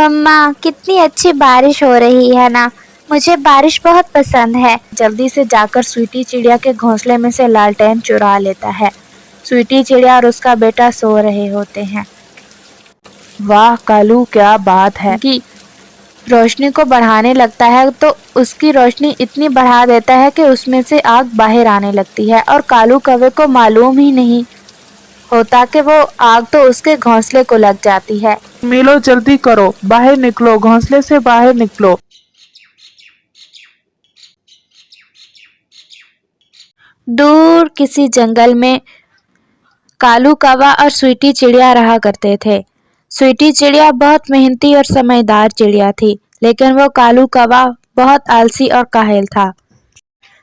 मम्मा कितनी अच्छी बारिश हो रही है ना, मुझे बारिश बहुत पसंद है। जल्दी से जाकर स्वीटी चिड़िया के घोंसले में से लालटेन चुरा लेता है। स्वीटी चिड़िया और उसका बेटा सो रहे होते हैं। वाह कालू, क्या बात है कि रोशनी को बढ़ाने लगता है तो उसकी रोशनी इतनी बढ़ा देता है कि उसमें से आग बाहर आने लगती है और कालू कौवे को मालूम ही नहीं होता कि वो आग तो उसके घोंसले को लग जाती है। मिलो, जल्दी करो, बाहर निकलो, घोंसले से बाहर निकलो। दूर किसी जंगल में कालू कौवा और स्वीटी चिड़िया रहा करते थे। स्वीटी चिड़िया बहुत मेहनती और समझदार चिड़िया थी, लेकिन वो कालू कौवा बहुत आलसी और काहिल था।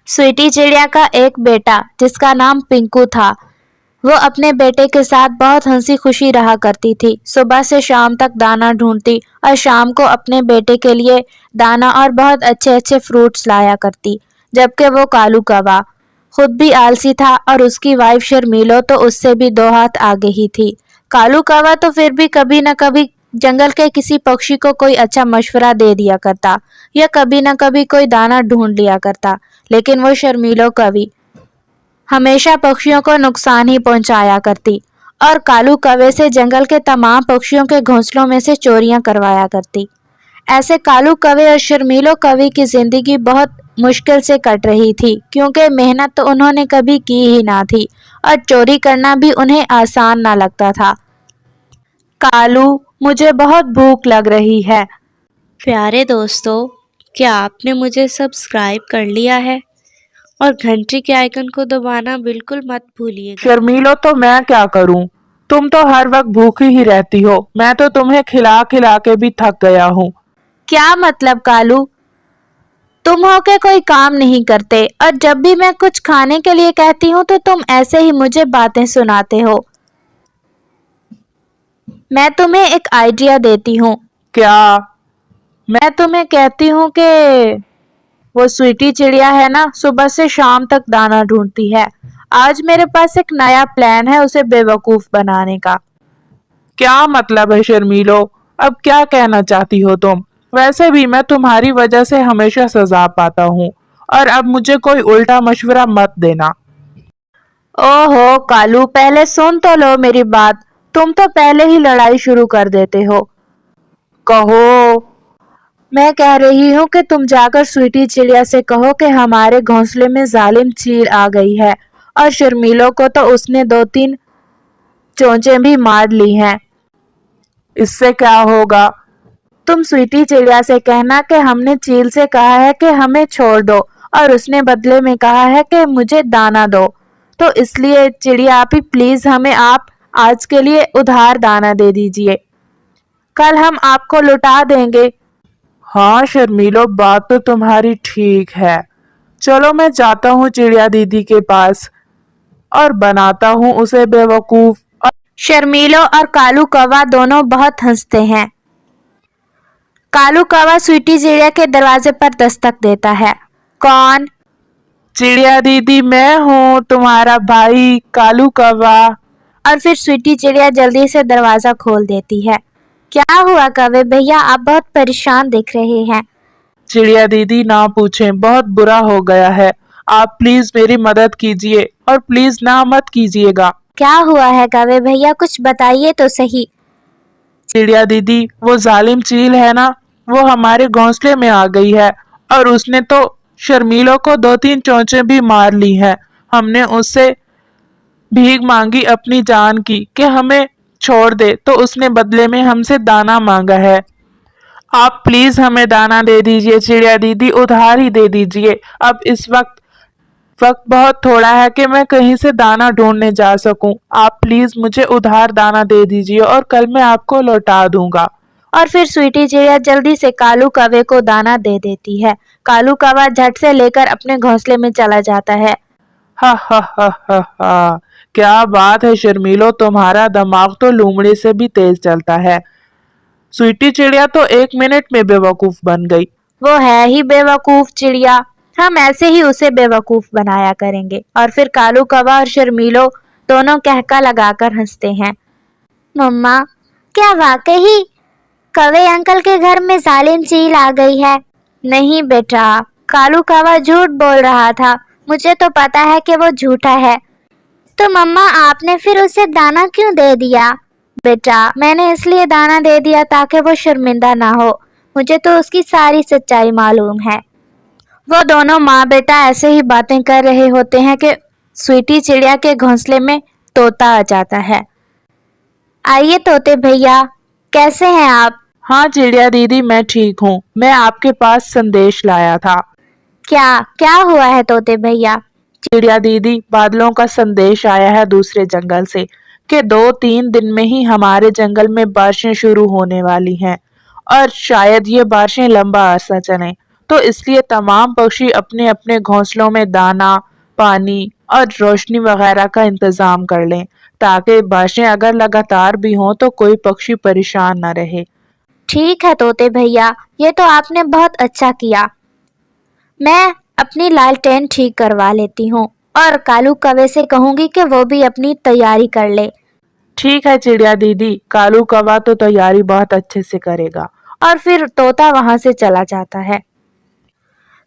स्वीटी चिड़िया का एक बेटा जिसका नाम पिंकू था, वो अपने बेटे के साथ बहुत हंसी खुशी रहा करती थी। सुबह से शाम तक दाना ढूंढती और शाम को अपने बेटे के लिए दाना और बहुत अच्छे अच्छे फ्रूट्स लाया करती। जबकि वो कालू कौवा खुद भी आलसी था और उसकी वाइफ शर्मीलो तो उससे भी 2 हाथ आगे ही थी। कालू कौवा तो फिर भी कभी न कभी जंगल के किसी पक्षी को कोई अच्छा मशवरा दे दिया करता या कभी न कभी कोई दाना ढूंढ लिया करता, लेकिन वो शर्मीलो कवि हमेशा पक्षियों को नुकसान ही पहुंचाया करती और कालू कौवे से जंगल के तमाम पक्षियों के घोंसलों में से चोरियां करवाया करती। ऐसे कालू कौवे और शर्मीलो कवि की जिंदगी बहुत मुश्किल से कट रही थी, क्योंकि मेहनत तो उन्होंने कभी की ही ना थी और चोरी करना भी उन्हें आसान ना लगता था। कालू, मुझे बहुत भूख लग रही है। प्यारे दोस्तों, क्या आपने मुझे सब्सक्राइब कर लिया है? और घंटी के आइकन को दबाना बिल्कुल मत भूलिएगा। शर्मीलो, तो मैं क्या करूं? तुम तो हर वक्त भूखी ही रहती हो। मैं तो तुम्हें खिला खिला के भी थक गया हूँ। क्या मतलब कालू? तुम हो के कोई काम नहीं करते और जब भी मैं कुछ खाने के लिए कहती हूँ तो तुम ऐसे ही मुझे बातें सुनाते हो। मैं तुम्हें एक आइडिया देती हूँ। क्या? मैं तुम्हें कहती हूँ कि वो स्वीटी चिड़िया है ना, सुबह से शाम तक दाना ढूंढती है। आज मेरे पास एक नया प्लान है उसे बेवकूफ बनाने का। क्या मतलब है शर्मीलो? अब क्या कहना चाहती हो तुम? वैसे भी मैं तुम्हारी वजह से हमेशा सजा पाता हूँ, और अब मुझे कोई उल्टा मशवरा मत देना। ओहो कालू, पहले सुन तो लो मेरी बात। तुम तो पहले ही लड़ाई शुरू कर देते हो। कहो। मैं कह रही हूँ कि तुम जाकर स्वीटी चिड़िया से कहो कि हमारे घोंसले में जालिम चील आ गई है और शर्मीलो को तो उसने 2-3 चोंचें भी मार ली हैं। इससे क्या होगा? तुम स्वीटी चिड़िया से कहना कि हमने चील से कहा है कि हमें छोड़ दो और उसने बदले में कहा है कि मुझे दाना दो। तो इसलिए चिड़िया आप ही प्लीज हमें आप आज के लिए उधार दाना दे दीजिए, कल हम आपको लौटा देंगे। हाँ शर्मीलो, बात तो तुम्हारी ठीक है। चलो मैं जाता हूँ चिड़िया दीदी के पास और बनाता हूँ उसे बेवकूफ। शर्मीलो और कालू कौवा दोनों बहुत हंसते हैं। कालू कौवा स्वीटी चिड़िया के दरवाजे पर दस्तक देता है। कौन? चिड़िया दीदी, मैं हूँ तुम्हारा भाई कालू कौवा। और फिर स्वीटी चिड़िया जल्दी से दरवाजा खोल देती है। क्या हुआ कौवे भैया, आप बहुत परेशान दिख रहे हैं। चिड़िया दीदी ना पूछें, बहुत बुरा हो गया है। आप प्लीज मेरी मदद कीजिए और प्लीज ना मत कीजिएगा। क्या हुआ है कौवे भैया, कुछ बताइए तो सही। चिड़िया दीदी, वो जालिम चील है ना, वो हमारे घोंसले में आ गई है और उसने तो शर्मीलो को 2-3 चोंचें भी मार ली हैं। हमने उससे भीख मांगी अपनी जान की कि हमें छोड़ दे, तो उसने बदले में हमसे दाना मांगा है। आप प्लीज हमें दाना दे दीजिए चिड़िया दीदी, उधार ही दे दीजिए। अब इस वक्त बहुत थोड़ा है कि मैं कहीं से दाना ढूंढने जा सकूं। आप प्लीज मुझे उधार दाना दे दीजिए और कल मैं आपको लौटा दूंगा। और फिर स्वीटी चिड़िया जल्दी से कालू कौवे को दाना दे देती है। कालू कौवा झट से लेकर अपने घोंसले में चला जाता है। हा हा हा हा हा, क्या बात है शर्मीलो, तुम्हारा दिमाग तो लोमड़ी से भी तेज चलता है। स्वीटी चिड़िया तो 1 मिनट में बेवकूफ बन गई। वो है ही बेवकूफ चिड़िया, हम ऐसे ही उसे बेवकूफ बनाया करेंगे। और फिर कालू कौवा और शर्मीलो दोनों कहका लगाकर हंसते हैं। मम्मा, क्या वाकई कौवे अंकल के घर में जालिम चील आ गई है। नहीं बेटा, कालू कौवा झूठ बोल रहा था। मुझे तो पता है कि वो झूठा है। तो मम्मा आपने फिर उसे दाना क्यों दे दिया? बेटा मैंने इसलिए दाना दे दिया ताकि वो शर्मिंदा ना हो। मुझे तो उसकी सारी सच्चाई मालूम है। वो दोनों माँ बेटा ऐसे ही बातें कर रहे होते हैं कि स्वीटी चिड़िया के घोंसले में तोता आ जाता है। आइए तोते भैया, कैसे हैं आप? हाँ चिड़िया दीदी, मैं ठीक हूँ। मैं आपके पास संदेश लाया था। क्या क्या हुआ है तोते भैया? चिड़िया दीदी, बादलों का संदेश आया है दूसरे जंगल से कि 2-3 दिन में ही हमारे जंगल में बारिशें शुरू होने वाली हैं और शायद ये बारिशें लंबा अरसा चलें। तो इसलिए तमाम पक्षी अपने अपने घोंसलों में दाना, पानी और रोशनी वगैरह का इंतजाम कर लें ताकि बारिशें अगर लगातार भी हों तो कोई पक्षी परेशान न रहे। ठीक है तोते भैया, ये तो आपने बहुत अच्छा किया। मैं अपनी लालटेन ठीक करवा लेती हूँ और कालू कौवे से कहूंगी कि वो भी अपनी तैयारी कर ले। ठीक है चिड़िया दीदी, कालू कौवा तो तैयारी बहुत अच्छे से करेगा। और फिर तोता वहां से चला जाता है।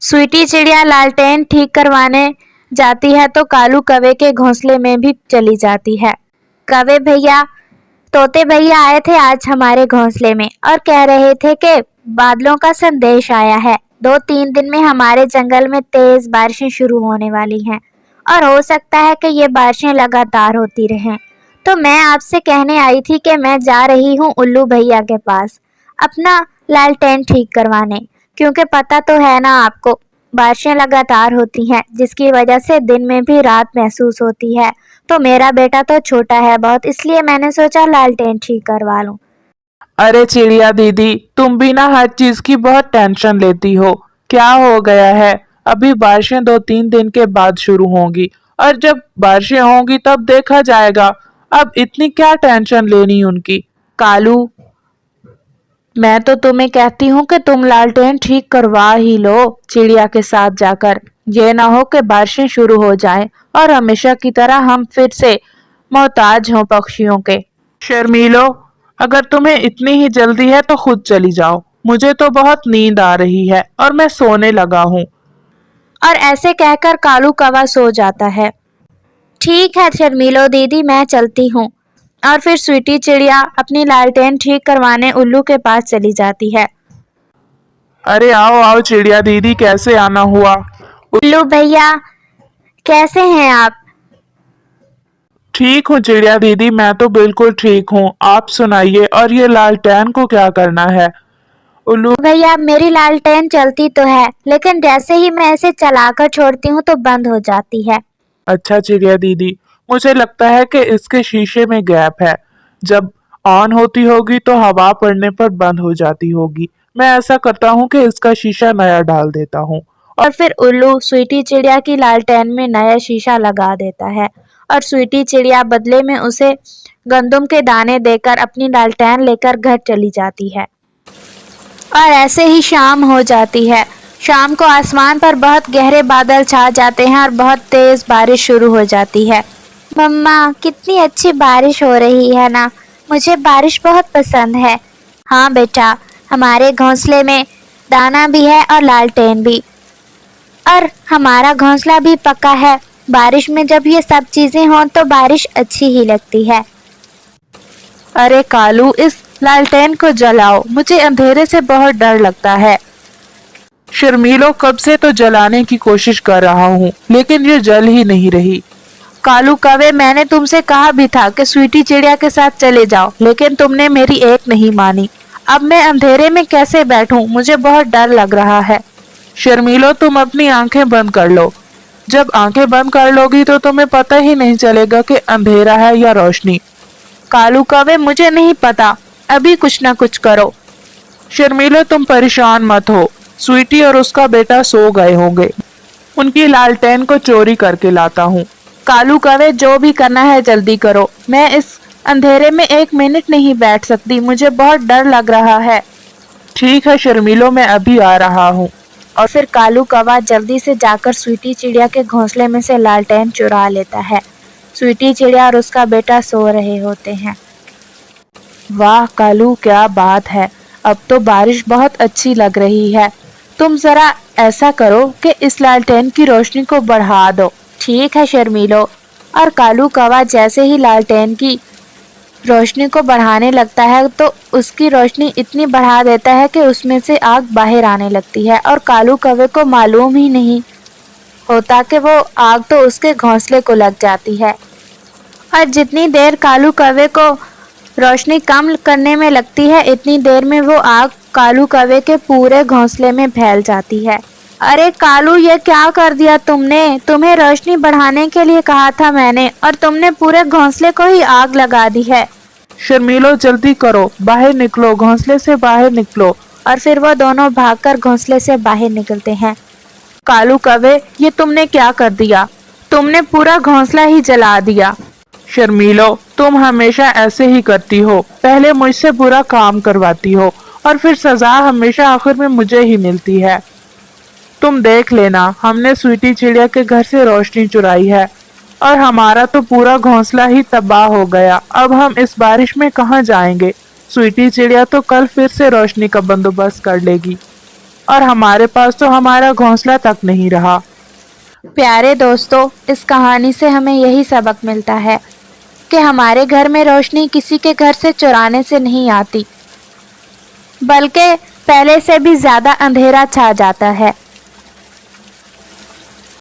स्वीटी चिड़िया लालटेन ठीक करवाने जाती है तो कालू कौवे के घोंसले में भी चली जाती है। कौवे भैया, तोते भैया आए थे आज हमारे घोंसले में और कह रहे थे कि बादलों का संदेश आया है। 2-3 दिन में हमारे जंगल में तेज बारिशें शुरू होने वाली हैं और हो सकता है कि ये बारिशें लगातार होती रहें। तो मैं आपसे कहने आई थी कि मैं जा रही हूँ उल्लू भैया के पास अपना लालटेन ठीक करवाने, क्योंकि पता तो है ना आपको, बारिशें लगातार होती हैं जिसकी वजह से दिन में भी रात महसूस होती है। तो मेरा बेटा तो छोटा है बहुत, इसलिए मैंने सोचा लालटेन ठीक करवा लूं। अरे चिड़िया दीदी, तुम भी ना हर चीज की बहुत टेंशन लेती हो। क्या हो गया है? अभी बारिशें 2-3 दिन के बाद शुरू होंगी और जब बारिशें होंगी तब देखा जाएगा। अब इतनी क्या टेंशन लेनी उनकी। कालू, मैं तो तुम्हें कहती हूँ कि तुम लालटेन ठीक करवा ही लो चिड़िया के साथ जाकर। ये ना हो कि बारिशें शुरू हो जाएं और हमेशा की तरह हम फिर से मोहताज हों पक्षियों के। शर्मीलो, अगर तुम्हें इतनी ही जल्दी है तो खुद चली जाओ। मुझे तो बहुत नींद आ रही है और मैं सोने लगा हूँ। और ऐसे कहकर कालू कौवा सो जाता है। ठीक है शर्मीलो दीदी, मैं चलती हूँ। और फिर स्वीटी चिड़िया अपनी लालटेन ठीक करवाने उल्लू के पास चली जाती है। अरे आओ आओ चिड़िया दीदी, कैसे आना हुआ? उल्लू भैया, कैसे हैं आप? ठीक हूँ चिड़िया दीदी, मैं तो बिल्कुल ठीक हूँ। आप सुनाइए, और ये लालटेन को क्या करना है? उल्लू भैया मेरी लालटेन चलती तो है, लेकिन जैसे ही मैं इसे चलाकर छोड़ती हूँ तो बंद हो जाती है। अच्छा चिड़िया दीदी, मुझे लगता है कि इसके शीशे में गैप है। जब ऑन होती होगी तो हवा पड़ने पर बंद हो जाती होगी। मैं ऐसा करता हूँ कि इसका शीशा नया डाल देता हूँ। और फिर उल्लू स्वीटी चिड़िया की लालटेन में नया शीशा लगा देता है और स्वीटी चिड़िया बदले में उसे गंदम के दाने देकर अपनी लालटेन लेकर घर चली जाती है। और ऐसे ही शाम हो जाती है। शाम को आसमान पर बहुत गहरे बादल छा जाते हैं और बहुत तेज बारिश शुरू हो जाती है। मम्मा कितनी अच्छी बारिश हो रही है ना, मुझे बारिश बहुत पसंद है। हाँ बेटा, हमारे घोंसले में दाना भी है और लालटेन भी, और हमारा घोंसला भी पक्का है। बारिश में जब ये सब चीजें हों तो बारिश अच्छी ही लगती है। अरे कालू, इस लालटेन को जलाओ, मुझे अंधेरे से बहुत डर लगता है। शर्मीलो, कब से तो जलाने की कोशिश कर रहा हूँ लेकिन ये जल ही नहीं रही। कालू कौवे, मैंने तुमसे कहा भी था कि स्वीटी चिड़िया के साथ चले जाओ, लेकिन तुमने मेरी एक नहीं मानी। अब मैं अंधेरे में कैसे बैठूं? मुझे बहुत डर लग रहा है। शर्मीलो, तुम अपनी आंखें बंद कर लो। जब आंखें बंद कर लोगी तो तुम्हें पता ही नहीं चलेगा कि अंधेरा है या रोशनी। कालू कौवे, मुझे नहीं पता, अभी कुछ ना कुछ करो। शर्मीलो, तुम परेशान मत हो। स्वीटी और उसका बेटा सो गए होंगे। उनकी लालटेन को चोरी करके लाता हूँ। कालू कौवे, जो भी करना है जल्दी करो। मैं इस अंधेरे में 1 मिनट नहीं बैठ सकती, मुझे बहुत डर लग रहा है। ठीक है शर्मीलो, मैं अभी आ रहा हूँ। और फिर कालू कौवा जल्दी से जाकर स्वीटी चिड़िया के घोंसले में से लालटेन चुरा लेता है। स्वीटी चिड़िया और उसका बेटा सो रहे होते हैं। वाह कालू, क्या बात है। अब तो बारिश बहुत अच्छी लग रही है। तुम जरा ऐसा करो कि इस लालटेन की रोशनी को बढ़ा दो। ठीक है शर्मीलो। और कालू कौवा जैसे ही लालटेन की रोशनी को बढ़ाने लगता है तो उसकी रोशनी इतनी बढ़ा देता है कि उसमें से आग बाहर आने लगती है और कालू कौवे को मालूम ही नहीं होता कि वो आग तो उसके घोंसले को लग जाती है। और जितनी देर कालू कौवे को रोशनी कम करने में लगती है इतनी देर में वो आग कालू कौवे के पूरे घोंसले में फैल जाती है। अरे कालू, ये क्या कर दिया तुमने? तुम्हें रोशनी बढ़ाने के लिए कहा था मैंने और तुमने पूरे घोंसले को ही आग लगा दी है। शर्मीलो जल्दी करो, बाहर निकलो, घोंसले से बाहर निकलो। और फिर वो दोनों भागकर घोंसले से बाहर निकलते हैं। कालू कौवे, ये तुमने क्या कर दिया? तुमने पूरा घोंसला ही जला दिया। शर्मीलो, तुम हमेशा ऐसे ही करती हो, पहले मुझसे बुरा काम करवाती हो और फिर सजा हमेशा आखिर में मुझे ही मिलती है। तुम देख लेना, हमने स्वीटी चिड़िया के घर से रोशनी चुराई है और हमारा तो पूरा घोंसला ही तबाह हो गया। अब हम इस बारिश में कहाँ जाएंगे? स्वीटी चिड़िया तो कल फिर से रोशनी का बंदोबस्त कर लेगी और हमारे पास तो हमारा घोंसला तक नहीं रहा। प्यारे दोस्तों, इस कहानी से हमें यही सबक मिलता है कि हमारे घर में रोशनी किसी के घर से चुराने से नहीं आती, बल्कि पहले से भी ज्यादा अंधेरा छा जाता है।